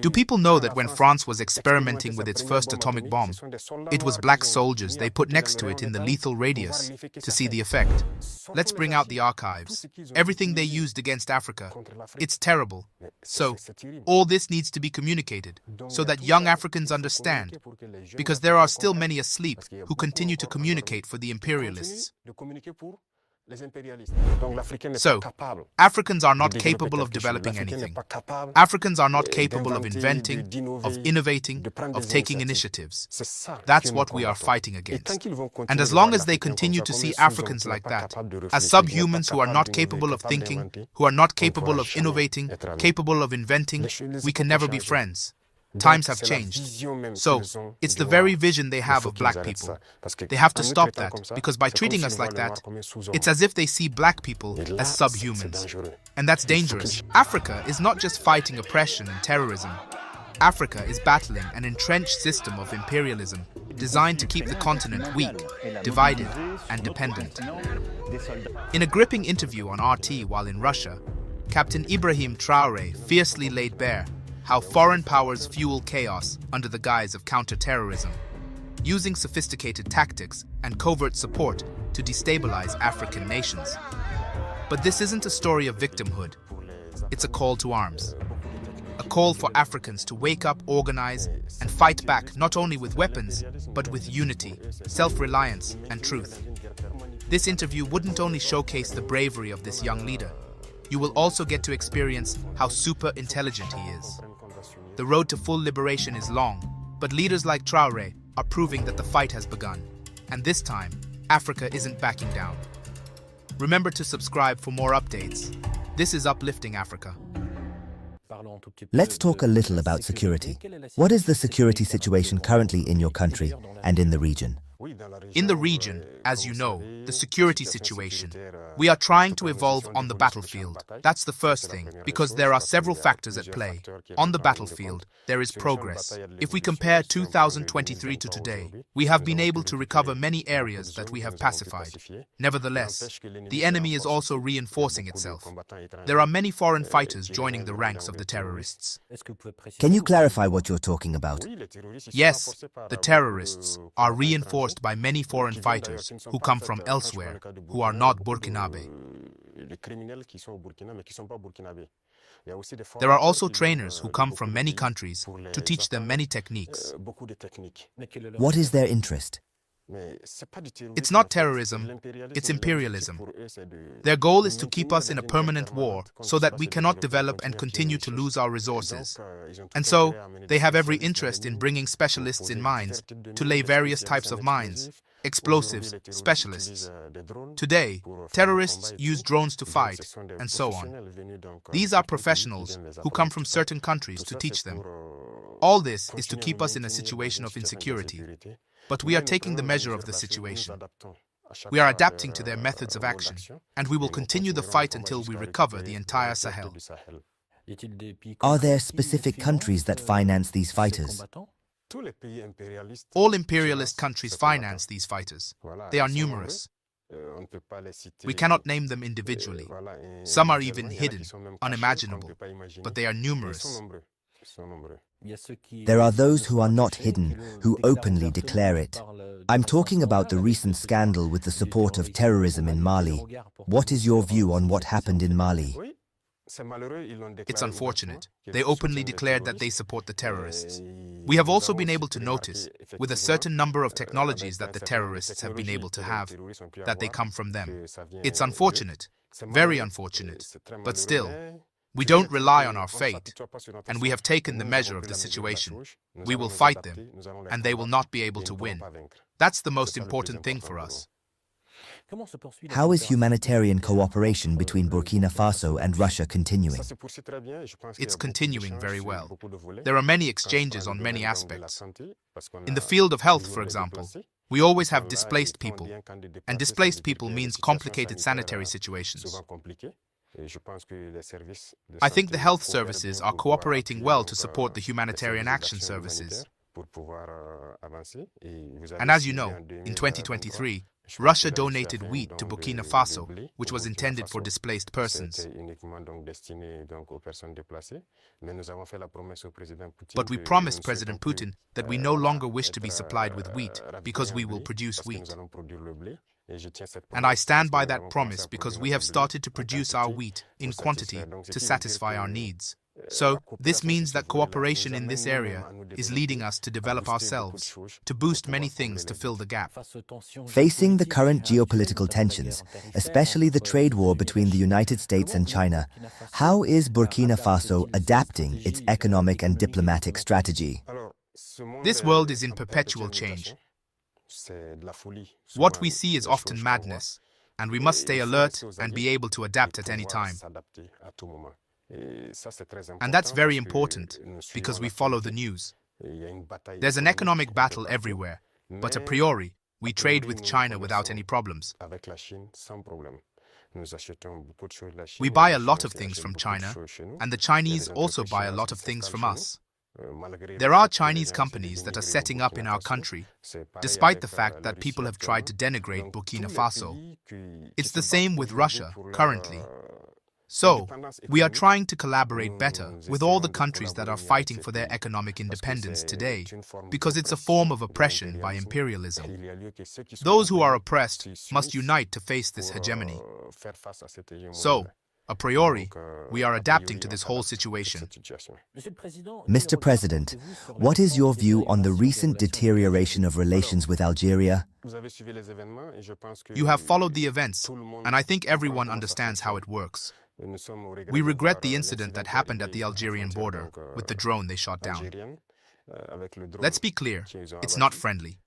Do people know that when France was experimenting with its first atomic bomb, it was black soldiers they put next to it in the lethal radius to see the effect? Let's bring out the archives. Everything they used against Africa. It's terrible. So, all this needs to be communicated so that young Africans understand, because there are still many asleep who continue to communicate for the imperialists. So, Africans are not capable of developing anything. Africans are not capable of inventing, of innovating, of taking initiatives. That's what we are fighting against. And as long as they continue to see Africans like that, as subhumans who are not capable of thinking, who are not capable of innovating, capable of inventing, we can never be friends. Times have changed. So, it's the very vision they have of black people. They have to stop that, because by treating us like that, it's as if they see black people as subhumans. And that's dangerous. Africa is not just fighting oppression and terrorism. Africa is battling an entrenched system of imperialism designed to keep the continent weak, divided, and dependent. In a gripping interview on RT while in Russia, Captain Ibrahim Traoré fiercely laid bare how foreign powers fuel chaos under the guise of counter-terrorism, using sophisticated tactics and covert support to destabilize African nations. But this isn't a story of victimhood. It's a call to arms. A call for Africans to wake up, organize, and fight back not only with weapons, but with unity, self-reliance, and truth. This interview wouldn't only showcase the bravery of this young leader. You will also get to experience how super intelligent he is. The road to full liberation is long, but leaders like Traoré are proving that the fight has begun. And this time, Africa isn't backing down. Remember to subscribe for more updates. This is Uplifting Africa. Let's talk a little about security. What is the security situation currently in your country and in the region? In the region, as you know, the security situation, we are trying to evolve on the battlefield. That's the first thing, because there are several factors at play. On the battlefield, there is progress. If we compare 2023 to today, we have been able to recover many areas that we have pacified. Nevertheless, the enemy is also reinforcing itself. There are many foreign fighters joining the ranks of the terrorists. Can you clarify what you're talking about? Yes, the terrorists are reinforced by many foreign fighters who come from elsewhere, who are not Burkinabe. There are also trainers who come from many countries to teach them many techniques. What is their interest? It's not terrorism, it's imperialism. Their goal is to keep us in a permanent war so that we cannot develop and continue to lose our resources. And so, they have every interest in bringing specialists in mines to lay various types of mines, explosives, specialists. Today, terrorists use drones to fight, and so on. These are professionals who come from certain countries to teach them. All this is to keep us in a situation of insecurity. But we are taking the measure of the situation. We are adapting to their methods of action, and we will continue the fight until we recover the entire Sahel. Are there specific countries that finance these fighters? All imperialist countries finance these fighters. They are numerous. We cannot name them individually. Some are even hidden, unimaginable, but they are numerous. There are those who are not hidden, who openly declare it. I'm talking about the recent scandal with the support of terrorism in Mali. What is your view on what happened in Mali? It's unfortunate. They openly declared that they support the terrorists. We have also been able to notice, with a certain number of technologies that the terrorists have been able to have, that they come from them. It's unfortunate, very unfortunate, but still, we don't rely on our fate, and we have taken the measure of the situation. We will fight them, and they will not be able to win. That's the most important thing for us. How is humanitarian cooperation between Burkina Faso and Russia continuing? It's continuing very well. There are many exchanges on many aspects. In the field of health, for example, we always have displaced people, and displaced people means complicated sanitary situations. I think the health services are cooperating well to support the humanitarian action services. And as you know, in 2023, Russia donated wheat to Burkina Faso, which was intended for displaced persons. But we promised President Putin that we no longer wish to be supplied with wheat because we will produce wheat. And I stand by that promise because we have started to produce our wheat in quantity to satisfy our needs. So, this means that cooperation in this area is leading us to develop ourselves, to boost many things to fill the gap. Facing the current geopolitical tensions, especially the trade war between the United States and China, how is Burkina Faso adapting its economic and diplomatic strategy? This world is in perpetual change. What we see is often madness, and we must stay alert and be able to adapt at any time. And that's very important because we follow the news. There's an economic battle everywhere, but a priori, we trade with China without any problems. We buy a lot of things from China, and the Chinese also buy a lot of things from us. There are Chinese companies that are setting up in our country, despite the fact that people have tried to denigrate Burkina Faso. It's the same with Russia, currently. So, we are trying to collaborate better with all the countries that are fighting for their economic independence today, because it's a form of oppression by imperialism. Those who are oppressed must unite to face this hegemony. So, a priori, we are adapting to this whole situation. Mr. President, what is your view on the recent deterioration of relations with Algeria? You have followed the events, and I think everyone understands how it works. We regret the incident that happened at the Algerian border with the drone they shot down. Let's be clear, it's not friendly.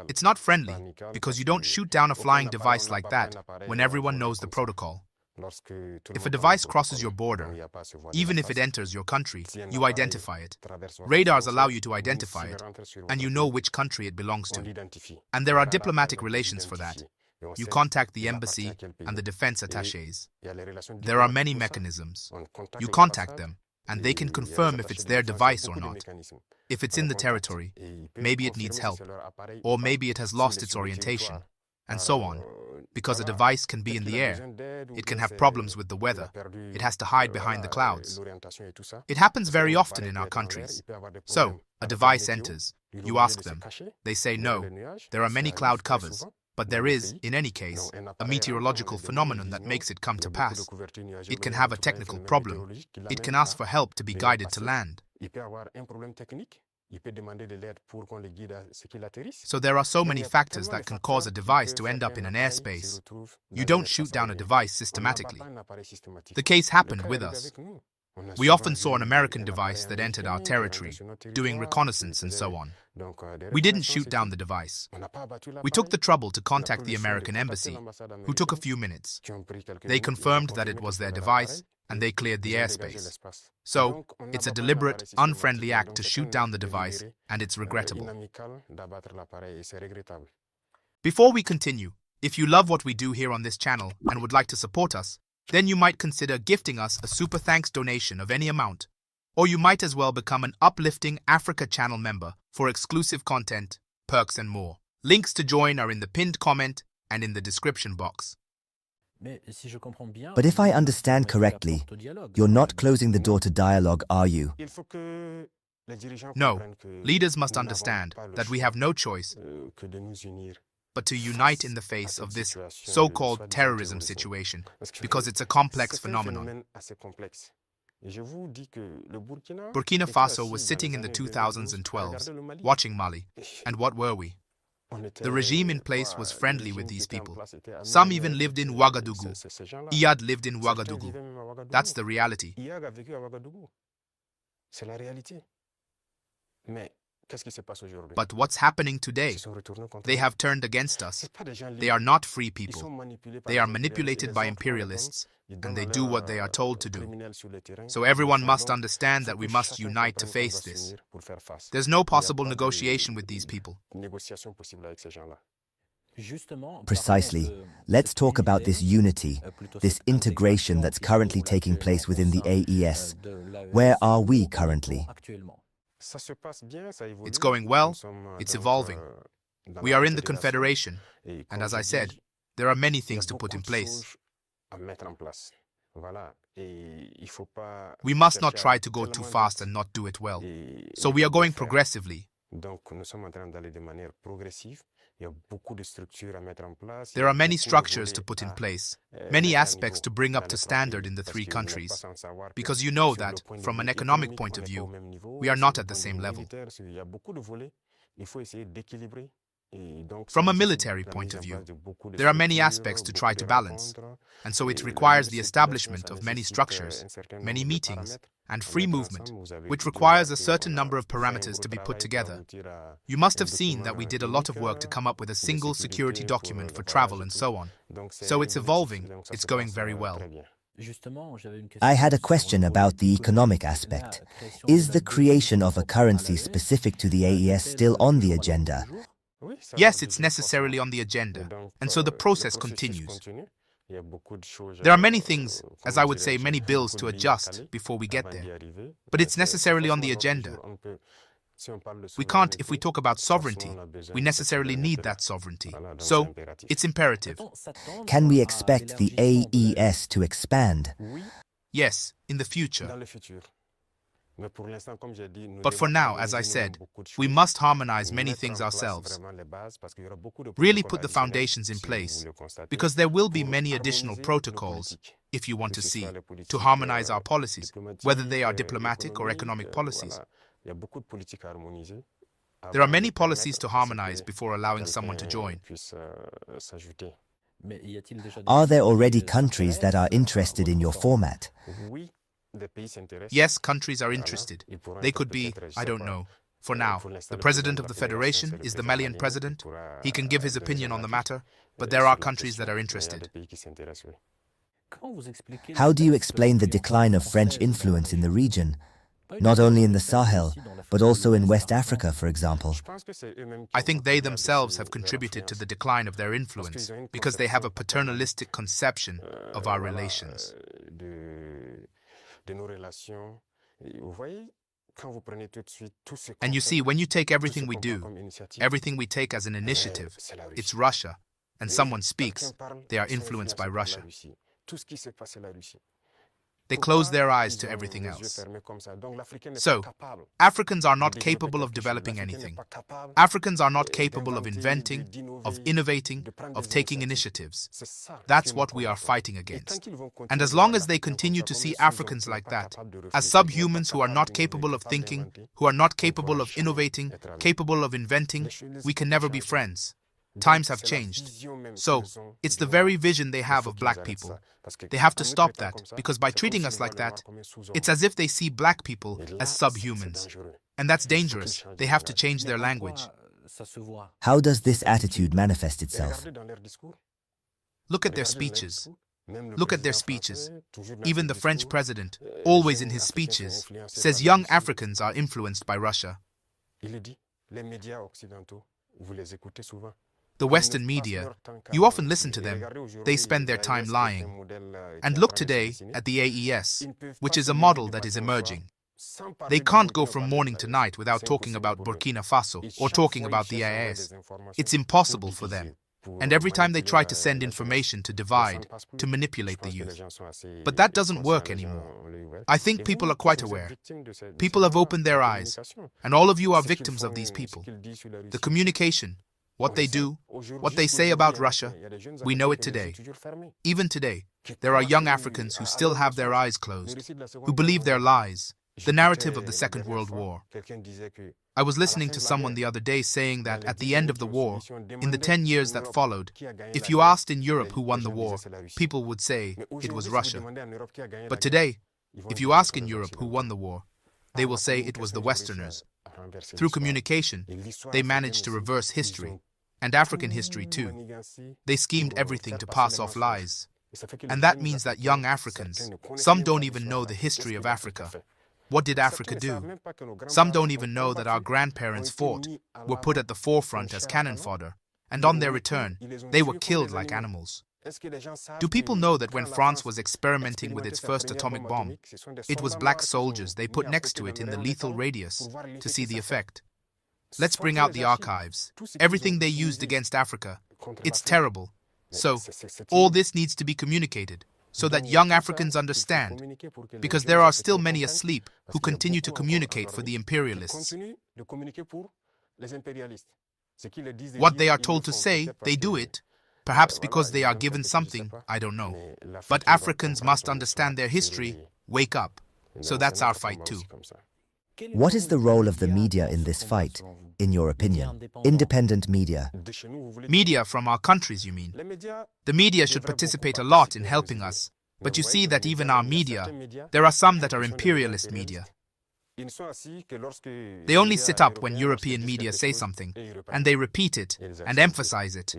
It's not friendly because you don't shoot down a flying device like that when everyone knows the protocol. If a device crosses your border, even if it enters your country, you identify it. Radars allow you to identify it, and you know which country it belongs to. And there are diplomatic relations for that. You contact the embassy and the defense attachés. There are many mechanisms. You contact them, and they can confirm if it's their device or not. If it's in the territory, maybe it needs help, or maybe it has lost its orientation, and so on. Because a device can be in the air, it can have problems with the weather, it has to hide behind the clouds. It happens very often in our countries. So, a device enters, you ask them, they say no, there are many cloud covers, but there is, in any case, a meteorological phenomenon that makes it come to pass. It can have a technical problem. It can ask for help to be guided to land. So there are so many factors that can cause a device to end up in an airspace. You don't shoot down a device systematically. The case happened with us. We often saw an American device that entered our territory, doing reconnaissance and so on. We didn't shoot down the device. We took the trouble to contact the American embassy, who took a few minutes. They confirmed that it was their device, and they cleared the airspace. So, it's a deliberate, unfriendly act to shoot down the device, and it's regrettable. Before we continue, if you love what we do here on this channel and would like to support us, then you might consider gifting us a super thanks donation of any amount. Or you might as well become an uplifting Africa channel member for exclusive content, perks and more. Links to join are in the pinned comment and in the description box. But if I understand correctly, you're not closing the door to dialogue, are you? No, leaders must understand that we have no choice but to unite in the face of this so-called terrorism situation, because it's a complex phenomenon. Burkina Faso was sitting in the 2012s, watching Mali, and what were we? The regime in place was friendly with these people. Some even lived in Ouagadougou. Iyad lived in Ouagadougou. That's the reality. But what's happening today? They have turned against us. They are not free people. They are manipulated by imperialists, and they do what they are told to do. So everyone must understand that we must unite to face this. There's no possible negotiation with these people. Precisely. Let's talk about this unity, this integration that's currently taking place within the AES. Where are we currently? It's going well, it's evolving. We are in the Confederation, and as I said, there are many things to put in place. We must not try to go too fast and not do it well. So we are going progressively. There are many structures to put in place, many aspects to bring up to standard in the three countries, because you know that, from an economic point of view, we are not at the same level. From a military point of view, there are many aspects to try to balance, and so it requires the establishment of many structures, many meetings, and free movement, which requires a certain number of parameters to be put together. You must have seen that we did a lot of work to come up with a single security document for travel and so on. So it's evolving, it's going very well. I had a question about the economic aspect. Is the creation of a currency specific to the AES still on the agenda? Yes, it's necessarily on the agenda, and so the process continues. There are many things, as I would say, many bills to adjust before we get there, but it's necessarily on the agenda. We can't, if we talk about sovereignty, we necessarily need that sovereignty. So, it's imperative. Can we expect the AES to expand? Yes, in the future. But for now, as I said, we must harmonize many things ourselves. Really put the foundations in place, because there will be many additional protocols, if you want to see, to harmonize our policies, whether they are diplomatic or economic policies. There are many policies to harmonize before allowing someone to join. Are there already countries that are interested in your format? Yes, countries are interested. They could be, I don't know. For now, the president of the Federation is the Malian president. He can give his opinion on the matter, but there are countries that are interested. How do you explain the decline of French influence in the region? Not only in the Sahel, but also in West Africa, for example. I think they themselves have contributed to the decline of their influence because they have a paternalistic conception of our relations. And you see, when you take everything we do, everything we take as an initiative, it's Russia, and someone speaks, they are influenced by Russia. They close their eyes to everything else. So, Africans are not capable of developing anything. Africans are not capable of inventing, of innovating, of taking initiatives. That's what we are fighting against. And as long as they continue to see Africans like that, as subhumans who are not capable of thinking, who are not capable of innovating, capable of inventing, we can never be friends. Times have changed. So, it's the very vision they have of black people. They have to stop that, because by treating us like that, it's as if they see black people as subhumans. And that's dangerous. They have to change their language. How does this attitude manifest itself? Look at their speeches. Look at their speeches. Even the French president, always in his speeches, says young Africans are influenced by Russia. The Western media, you often listen to them. They spend their time lying. And look today at the AES, which is a model that is emerging. They can't go from morning to night without talking about Burkina Faso or talking about the AES. It's impossible for them. And every time they try to send information to divide, to manipulate the youth. But that doesn't work anymore. I think people are quite aware. People have opened their eyes, and all of you are victims of these people. The communication, what they do, what they say about Russia, we know it today. Even today, there are young Africans who still have their eyes closed, who believe their lies, the narrative of the Second World War. I was listening to someone the other day saying that at the end of the war, in the 10 years that followed, if you asked in Europe who won the war, people would say it was Russia. But today, if you ask in Europe who won the war, they will say it was the Westerners. Through communication, they managed to reverse history, and African history too. They schemed everything to pass off lies. And that means that young Africans, some don't even know the history of Africa. What did Africa do? Some don't even know that our grandparents fought, were put at the forefront as cannon fodder, and on their return, they were killed like animals. Do people know that when France was experimenting with its first atomic bomb, it was black soldiers they put next to it in the lethal radius to see the effect? Let's bring out the archives. Everything they used against Africa. It's terrible. So, all this needs to be communicated, so that young Africans understand, because there are still many asleep who continue to communicate for the imperialists. What they are told to say, they do it, perhaps because they are given something, I don't know. But Africans must understand their history, wake up. So that's our fight too. What is the role of the media in this fight, in your opinion? Independent media. Media from our countries, you mean? The media should participate a lot in helping us. But you see that even our media, there are some that are imperialist media. They only sit up when European media say something, and they repeat it and emphasize it.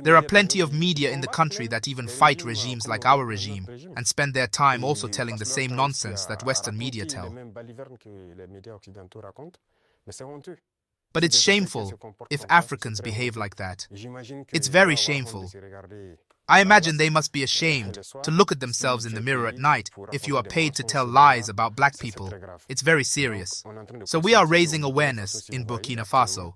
There are plenty of media in the country that even fight regimes like our regime and spend their time also telling the same nonsense that Western media tell. But it's shameful if Africans behave like that. It's very shameful. I imagine they must be ashamed to look at themselves in the mirror at night if you are paid to tell lies about black people. It's very serious. So we are raising awareness in Burkina Faso.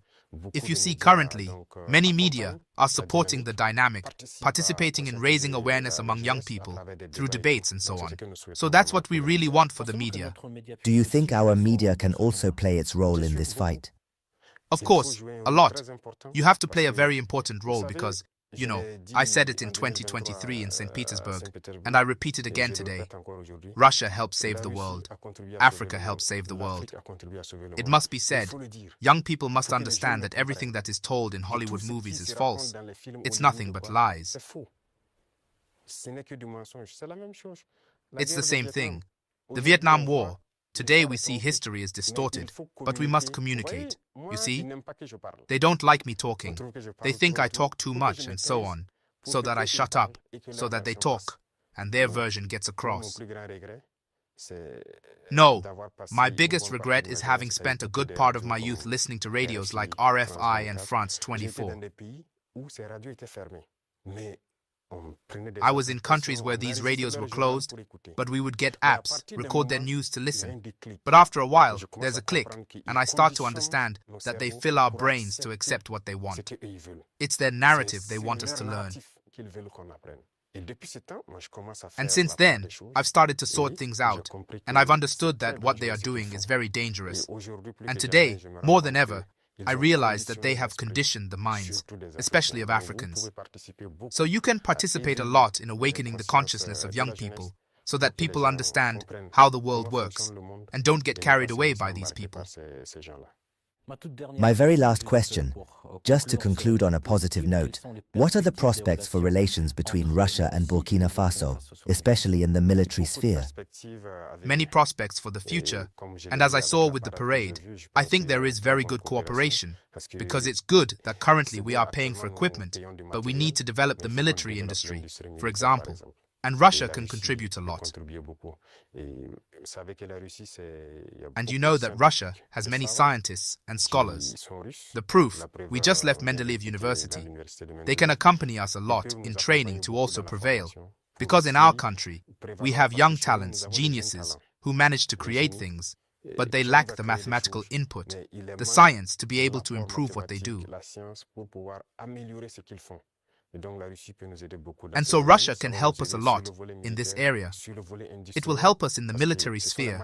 If you see currently, many media are supporting the dynamic, participating in raising awareness among young people through debates and so on. So that's what we really want for the media. Do you think our media can also play its role in this fight? Of course, a lot. You have to play a very important role because, you know, I said it in 2023 in St. Petersburg, and I repeat it again today. Russia helped save the world. Africa helped save the world. It must be said, young people must understand that everything that is told in Hollywood movies is false. It's nothing but lies. It's the same thing. The Vietnam War. Today we see history is distorted, but we must communicate. You see? They don't like me talking. They think I talk too much and so on, so that I shut up, so that they talk, and their version gets across. No, my biggest regret is having spent a good part of my youth listening to radios like RFI and France 24. I was in countries where these radios were closed, but we would get apps, record their news to listen. But after a while, there's a click, and I start to understand that they fill our brains to accept what they want. It's their narrative they want us to learn. And since then, I've started to sort things out, and I've understood that what they are doing is very dangerous. And today, more than ever, I realize that they have conditioned the minds, especially of Africans. So you can participate a lot in awakening the consciousness of young people, so that people understand how the world works, and don't get carried away by these people. My very last question, just to conclude on a positive note, what are the prospects for relations between Russia and Burkina Faso, especially in the military sphere? Many prospects for the future, and as I saw with the parade, I think there is very good cooperation, because it's good that currently we are paying for equipment, but we need to develop the military industry, for example. And Russia can contribute a lot. And you know that Russia has many scientists and scholars. The proof, we just left Mendeleev University. They can accompany us a lot in training to also prevail. Because in our country, we have young talents, geniuses, who manage to create things, but they lack the mathematical input, the science to be able to improve what they do. And so Russia can help us a lot in this area. It will help us in the military sphere,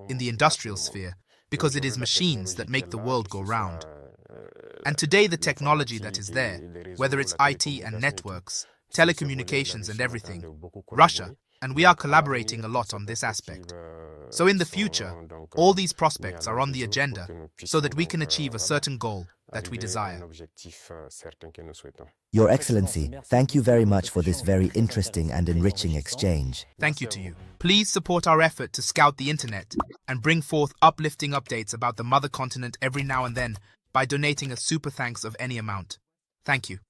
in the industrial sphere, because it is machines that make the world go round. And today the technology that is there, whether it's IT and networks, telecommunications and everything, Russia, and we are collaborating a lot on this aspect. So in the future, all these prospects are on the agenda so that we can achieve a certain goal that we desire. Your Excellency, thank you very much for this very interesting and enriching exchange. Thank you to you. Please support our effort to scout the internet and bring forth uplifting updates about the mother continent every now and then by donating a super thanks of any amount. Thank you.